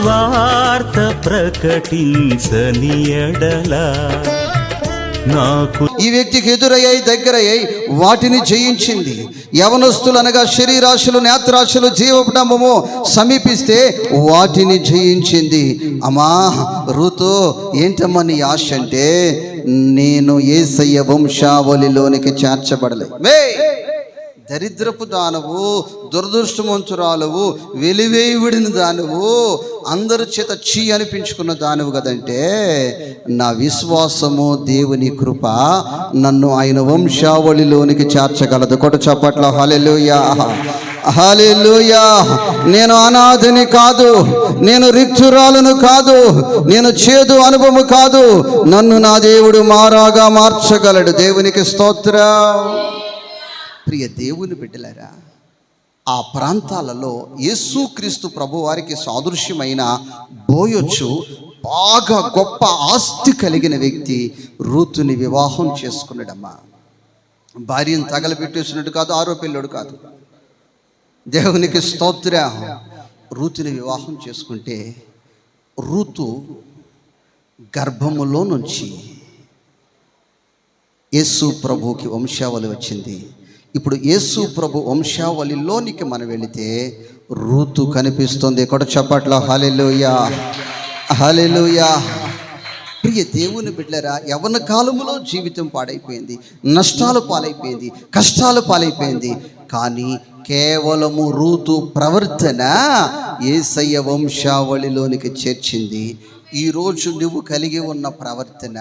సువార్త ప్రకటించని ఎడల నాకు ఈ వ్యక్తికి ఎదురయ్యాయి, దగ్గరయ్యాయి, వాటిని జయించింది. యవనస్తులు అనగా శరీరాశలు, నేత్రాశలు, జీవపటంబము సమీపిస్తే వాటిని జయించింది. అమ్మా రూతు, ఏంటమ్మా నీ ఆశ అంటే, నేను యేసయ్య వంశావళిలోనికి చేర్చబడలేదు. దరిద్రపు దానవు, దురదృష్టవంతురాలవు, వెలివేయుడిన దానవు, అందరి చేత చీ అనిపించుకున్న దానవు కదంటే, నా విశ్వాసము దేవుని కృప నన్ను ఆయన వంశావళిలోనికి చేర్చగలదు. కొట్టు చప్పట్ల హల్లెలూయా, హల్లెలూయా. నేను అనాథని కాదు, నేను రిక్తురాలను కాదు, నేను చేదు అనుభవం కాదు, నన్ను నా దేవుడు మారాగా మార్చగలడు. దేవునికి స్తోత్రం. ప్రియ దేవుని బిడ్డలారా, ఆ ప్రాంతాలలో యేసుక్రీస్తు ప్రభు వారికి సాదృశ్యమైన బోయొచ్చు బాగా గొప్ప ఆస్తి కలిగిన వ్యక్తి రూతుని వివాహం చేసుకున్నాడమ్మా. భార్యను తగలబెట్టేసినట్టు కాదు, ఆరో పిల్లడు కాదు. దేవునికి స్తోత్రం. రూతుని వివాహం చేసుకుంటే రూతు గర్భములో నుంచి యేసు ప్రభుకి వంశావళి వచ్చింది. ఇప్పుడు యేసు ప్రభు వంశావళిలోనికి మనం వెళితే రూతు కనిపిస్తుంది. కొడ చప్పట్ల హల్లెలూయా, హల్లెలూయా. ప్రియ దేవుని బిడ్డలారా, యవ్వన కాలములో జీవితం పాడైపోయింది, నష్టాలు పాలైపోయింది, కష్టాలు పాలైపోయింది. కానీ కేవలము రూతు ప్రవర్తన యేసయ్య వంశావళిలోనికి చేర్చింది. ఈరోజు నువ్వు కలిగి ఉన్న ప్రవర్తన